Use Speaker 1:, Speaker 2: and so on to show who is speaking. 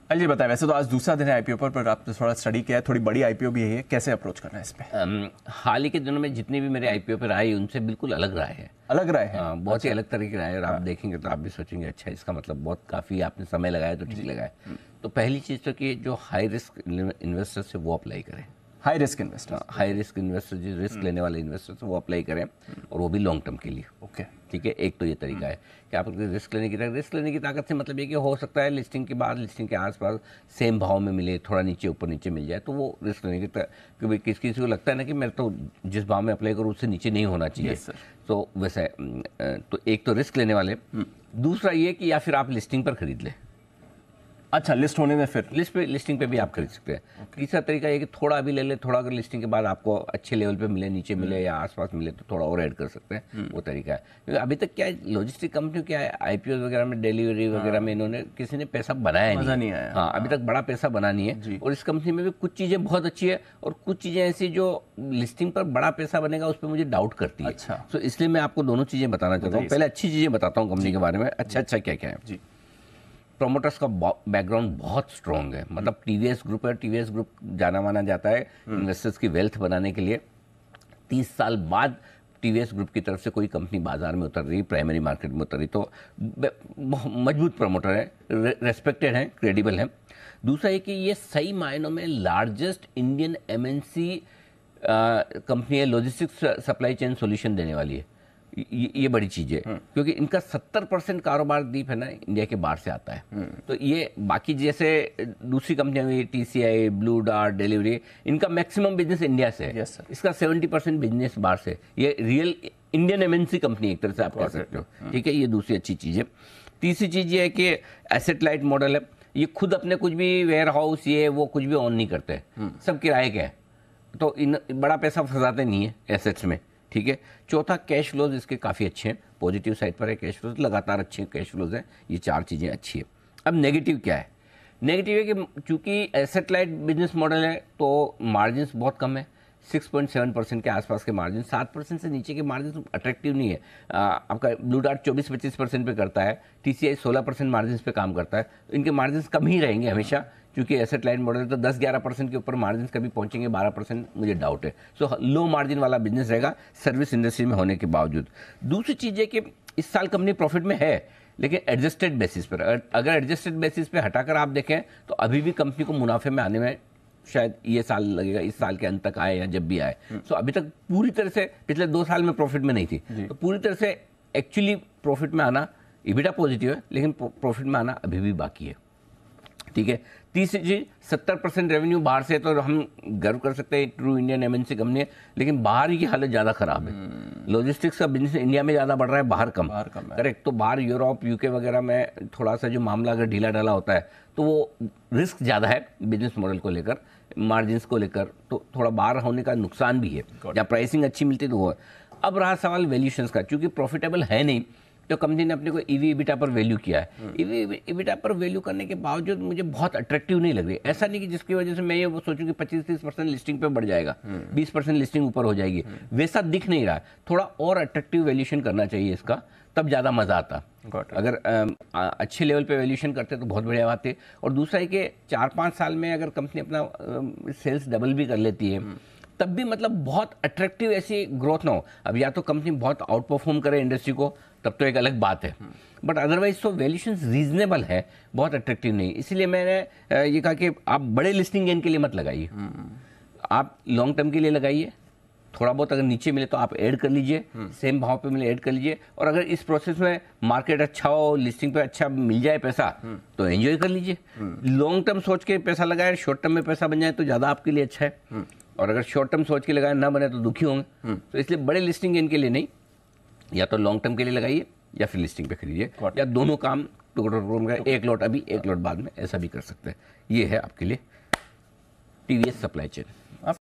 Speaker 1: अली बताएं, वैसे तो आज दूसरा दिन है आईपीओ पर आपने थोड़ा स्टडी किया है, थोड़ी बड़ी आईपीओ भी है, कैसे अप्रोच करना है इस पे?
Speaker 2: हाल ही के दिनों में जितनी भी मेरे आईपीओ पर आई उनसे बिल्कुल अलग राय है।
Speaker 1: अलग राय है?
Speaker 2: बहुत ही अलग तरह की राय है। और आप देखेंगे तो आप भी सोचेंगे अच्छा इसका मतलब बहुत काफ़ी आपने समय लगाया तो ठीक लगाया। तो पहली चीज़ तो कि जो हाई रिस्क इन्वेस्टर्स है वो अप्लाई करें।
Speaker 1: High risk investor,
Speaker 2: high risk investor जो रिस्क लेने वाले इन्वेस्टर्स वो अप्लाई करें, और वो भी लॉन्ग टर्म के लिए।
Speaker 1: ओके,
Speaker 2: ठीक है, एक तो ये तरीका है कि आप रिस्क लेने की ताकत से मतलब ये कि हो सकता है लिस्टिंग के बाद, लिस्टिंग के आसपास सेम भाव में मिले, थोड़ा नीचे ऊपर नीचे मिल जाए, तो वो रिस्क लेने की क्योंकि किसी को लगता है ना कि मैं तो जिस भाव में अप्लाई करूँ उससे नीचे नहीं होना चाहिए। तो वैसे तो एक तो रिस्क लेने वाले, दूसरा ये कि या फिर आप लिस्टिंग पर खरीद लें।
Speaker 1: अच्छा, लिस्ट होने में फिर
Speaker 2: लिस्टिंग पे भी आप खरीद सकते हैं। तीसरा तरीका ये कि थोड़ा अभी ले ले, थोड़ा अगर लिस्टिंग के बाद आपको अच्छे लेवल पे मिले, नीचे मिले या आसपास मिले तो थोड़ा और ऐड कर सकते हैं, वो तरीका है। क्योंकि अभी तक क्या है, लॉजिस्टिक कंपनी क्या है, आईपीओ वगैरह में, डिलीवरी वगैरह में इन्होंने किसी ने पैसा बनाया नहीं है। हाँ, अभी तक बड़ा पैसा बना नहीं है। और इस कंपनी में भी कुछ चीज़ें बहुत अच्छी है और कुछ चीज़ें ऐसी जो लिस्टिंग पर बड़ा पैसा बनेगा उस पर मुझे डाउट करती है।
Speaker 1: अच्छा,
Speaker 2: तो इसलिए मैं आपको दोनों चीज़ें बताना चाहता हूँ। पहले अच्छी चीज़ें बताता हूँ कंपनी के बारे में, अच्छा क्या क्या है जी। प्रोमोटर्स का बैकग्राउंड बहुत स्ट्रॉन्ग है। मतलब टीवीएस ग्रुप है, टीवीएस ग्रुप जाना माना जाता है इन्वेस्टर्स की वेल्थ बनाने के लिए। 30 साल बाद टीवीएस ग्रुप की तरफ से कोई कंपनी बाजार में उतर रही, प्राइमरी मार्केट में उतर रही, तो मजबूत प्रमोटर है, रेस्पेक्टेड है, क्रेडिबल है। दूसरा है कि ये सही मायनों में लार्जेस्ट इंडियन एमएनसी कंपनी है, लॉजिस्टिक्स सप्लाई चेन सॉल्यूशन देने वाली है। ये बड़ी चीज़ है क्योंकि इनका 70% कारोबार दीप है ना इंडिया के बाहर से आता है। तो ये बाकी जैसे दूसरी कंपनियां हुई टीसीआई, ब्लू डार्ट, डिलीवरी, इनका मैक्सिमम बिजनेस इंडिया से है। इसका 70% बिजनेस बाहर से। ये रियल इंडियन एमएनसी कंपनी एक तरह से आप कह सकते हो। ठीक है, ये दूसरी अच्छी चीज़ है। तीसरी चीज़ ये है कि एसेट लाइट मॉडल है। ये खुद अपने कुछ भी वेयर हाउस ये वो कुछ भी ऑन नहीं करते, सब किराए के हैं, तो इन बड़ा पैसा फंसाते नहीं है एसेट्स में। ठीक है। चौथा, कैश फ्लोज इसके काफ़ी अच्छे हैं, पॉजिटिव साइड पर है कैश फ्लोज, लगातार अच्छे कैश फ्लोज हैं। ये चार चीज़ें अच्छी है। अब नेगेटिव क्या है? नेगेटिव है कि चूंकि एसेट लाइट बिजनेस मॉडल है तो मार्जिन्स बहुत कम है, 6.7% के आसपास के मार्जिन, 7% से नीचे के मार्जिन अट्रैक्टिव नहीं है। आपका ब्लू डार्ट 24-25% पे करता है, टीसीआई 16% मार्जिन पे काम करता है, तो इनके मार्जिन कम ही रहेंगे हमेशा, क्योंकि एसेट लाइट मॉडल तो 10-11% के ऊपर मार्जिन कभी पहुंचेंगे, 12% मुझे डाउट है। सो लो मार्जिन वाला बिजनेस रहेगा सर्विस इंडस्ट्री में होने के बावजूद। दूसरी चीज़ है कि इस साल कंपनी प्रॉफिट में है, लेकिन एडजस्टेड बेसिस पर। अगर एडजस्टेड बेसिस पे हटाकर आप देखें तो अभी भी कंपनी को मुनाफे में आने में शायद ये साल लगेगा, इस साल के अंत तक आए या जब भी आए। सो अभी तक पूरी तरह से पिछले 2 साल में प्रॉफिट में नहीं थी, तो पूरी तरह से एक्चुअली प्रॉफिट में आना, EBITDA पॉजिटिव है लेकिन प्रॉफिट में आना अभी भी बाकी है। ठीक है। तीसरी चीज, 70% रेवेन्यू बाहर से है, तो हम गर्व कर सकते हैं ट्रू इंडियन एमएनसी कंपनी है, लेकिन बाहर की हालत ज़्यादा खराब है। लॉजिस्टिक्स का बिजनेस इंडिया में ज़्यादा बढ़ रहा है, बाहर कम है। करेक्ट। तो बाहर यूरोप, यूके वगैरह में थोड़ा सा जो मामला अगर ढीला ढाला होता है तो वो रिस्क ज़्यादा है बिजनेस मॉडल को लेकर, मार्जिन को लेकर, तो थोड़ा बाहर होने का नुकसान भी है। या प्राइसिंग अच्छी मिलती तो वो है। अब रहा सवाल वैल्यूशंस का, क्योंकि प्रॉफिटेबल है नहीं तो कंपनी ने अपने को ईवी EBITDA पर वैल्यू किया है। ईवी EBITDA पर वैल्यू करने के बावजूद मुझे बहुत अट्रैक्टिव नहीं लग रही। ऐसा नहीं कि जिसकी वजह से मैं ये वो सोचूं कि 25-30% लिस्टिंग पे बढ़ जाएगा, 20% लिस्टिंग ऊपर हो जाएगी, वैसा दिख नहीं रहा है। थोड़ा और अट्रैक्टिव वैल्यूशन करना चाहिए इसका, तब ज़्यादा मज़ा आता। अगर अच्छे लेवल पे वैल्यूशन करते तो बहुत बढ़िया बात है। और दूसरा है कि 4-5 साल में अगर कंपनी अपना सेल्स डबल भी कर लेती है तब भी मतलब बहुत अट्रैक्टिव ऐसी ग्रोथ ना हो। अब या तो कंपनी बहुत आउट परफॉर्म करे इंडस्ट्री को, तब तो एक अलग बात है, बट अदरवाइज तो वैल्यूशन रीजनेबल है, बहुत अट्रैक्टिव नहीं। इसलिए मैंने ये कहा कि आप बड़े लिस्टिंग गेन के लिए मत लगाइए, आप लॉन्ग टर्म के लिए लगाइए। थोड़ा बहुत अगर नीचे मिले तो आप ऐड कर लीजिए, सेम भाव पे मिले ऐड कर लीजिए। और अगर इस प्रोसेस में मार्केट अच्छा हो, लिस्टिंग पे अच्छा मिल जाए पैसा, तो एंजॉय कर लीजिए। लॉन्ग टर्म सोच के पैसा लगाए, शॉर्ट टर्म में पैसा बन जाए तो ज़्यादा आपके लिए अच्छा है। और अगर शॉर्ट टर्म सोच के लगाए ना बने तो दुखी होंगे। तो इसलिए बड़े लिस्टिंग गेन के लिए नहीं, या तो लॉन्ग टर्म के लिए लगाइए या फिर लिस्टिंग पे खरीदिए, या दोनों काम टुकड़ों एक लॉट अभी एक लॉट बाद में, ऐसा भी कर सकते हैं। ये है आपके लिए टीवीएस सप्लाई चेन।